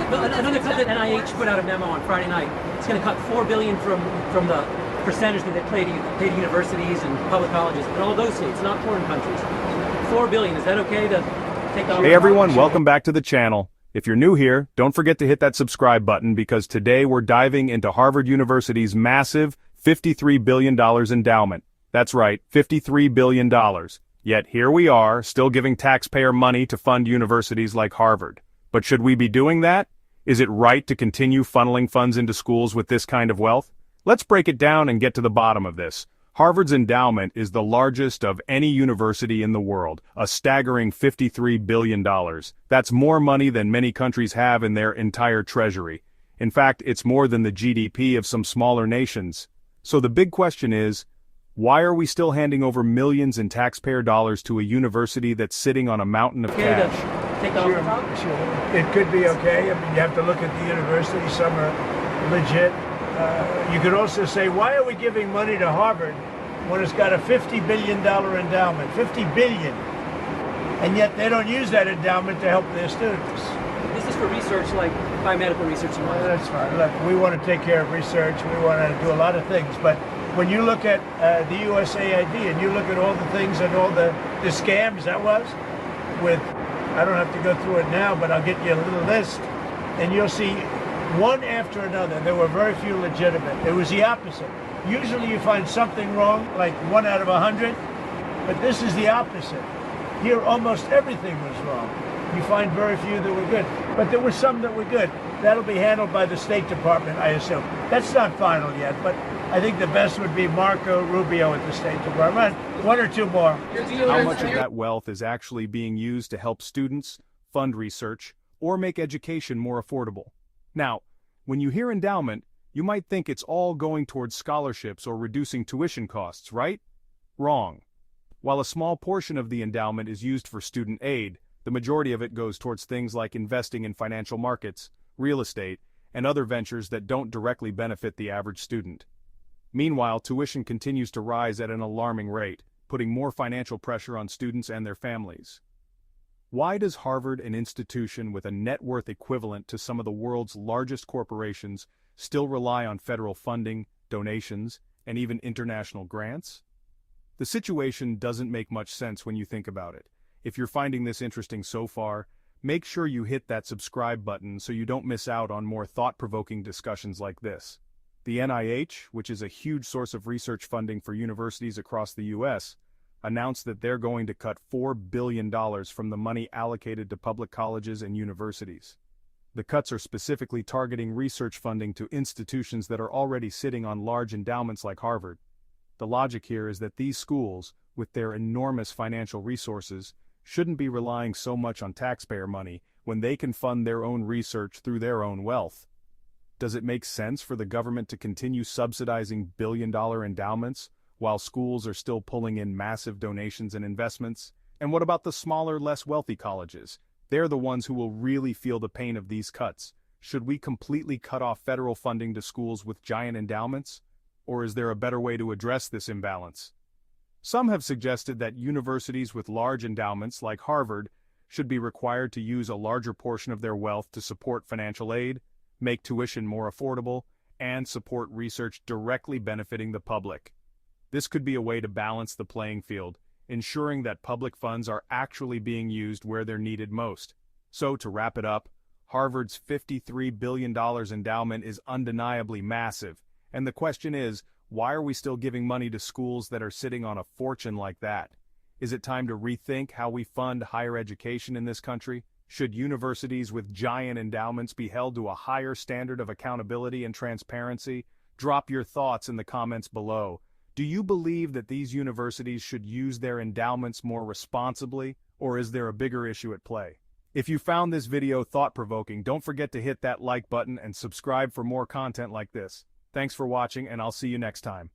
Another cut that NIH put out a memo on Friday night. It's going to cut $4 billion from the percentage that they pay to universities and public colleges in all those states, not foreign countries. $4 billion. Is that okay to take on? Hey everyone, welcome back to the channel. If you're new here, don't forget to hit that subscribe button because today we're diving into Harvard University's massive $53 billion endowment. That's right, $53 billion. Yet here we are, still giving taxpayer money to fund universities like Harvard. But should we be doing that? Is it right to continue funneling funds into schools with this kind of wealth? Let's break it down and get to the bottom of this. Harvard's endowment is the largest of any university in the world, a staggering $53 billion. That's more money than many countries have in their entire treasury. In fact, it's more than the GDP of some smaller nations. So the big question is, why are we still handing over millions in taxpayer dollars to a university that's sitting on a mountain of cash? Sure. It could be okay. I mean, you have to look at the university. Some are legit. You could also say, why are we giving money to Harvard when it's got a $50 billion endowment? $50 billion. And yet they don't use that endowment to help their students. This is for research like biomedical research and whatnot. That's fine. Look, we want to take care of research. We want to do a lot of things. But when you look at the USAID and you look at all the things and all the scams that was with, I don't have to go through it now, but I'll get you a little list, and you'll see one after another. There were very few legitimate. It was the opposite. Usually you find something wrong, like 1 out of 100, but this is the opposite. Here almost everything was wrong. You find very few that were good, but there were some that were good. That'll be handled by the State Department, I assume. That's not final yet, but I think the best would be Marco Rubio at the State Department. 1 or 2 more. How much of that wealth is actually being used to help students, fund research, or make education more affordable? Now, when you hear endowment, you might think it's all going towards scholarships or reducing tuition costs, right? Wrong. While a small portion of the endowment is used for student aid, the majority of it goes towards things like investing in financial markets, real estate, and other ventures that don't directly benefit the average student. Meanwhile, tuition continues to rise at an alarming rate, putting more financial pressure on students and their families. Why does Harvard, an institution with a net worth equivalent to some of the world's largest corporations, still rely on federal funding, donations, and even international grants? The situation doesn't make much sense when you think about it. If you're finding this interesting so far, make sure you hit that subscribe button so you don't miss out on more thought-provoking discussions like this. The NIH, which is a huge source of research funding for universities across the U.S., announced that they're going to cut $4 billion from the money allocated to public colleges and universities. The cuts are specifically targeting research funding to institutions that are already sitting on large endowments like Harvard. The logic here is that these schools, with their enormous financial resources, shouldn't be relying so much on taxpayer money when they can fund their own research through their own wealth. Does it make sense for the government to continue subsidizing billion-dollar endowments while schools are still pulling in massive donations and investments? And what about the smaller, less wealthy colleges? They're the ones who will really feel the pain of these cuts. Should we completely cut off federal funding to schools with giant endowments? Or is there a better way to address this imbalance? Some have suggested that universities with large endowments like Harvard should be required to use a larger portion of their wealth to support financial aid, make tuition more affordable, and support research directly benefiting the public. This could be a way to balance the playing field, ensuring that public funds are actually being used where they're needed most. So, to wrap it up, Harvard's $53 billion endowment is undeniably massive, and the question is, why are we still giving money to schools that are sitting on a fortune like that? Is it time to rethink how we fund higher education in this country? Should universities with giant endowments be held to a higher standard of accountability and transparency? Drop your thoughts in the comments below. Do you believe that these universities should use their endowments more responsibly, or is there a bigger issue at play? If you found this video thought-provoking, don't forget to hit that like button and subscribe for more content like this. Thanks for watching, and I'll see you next time.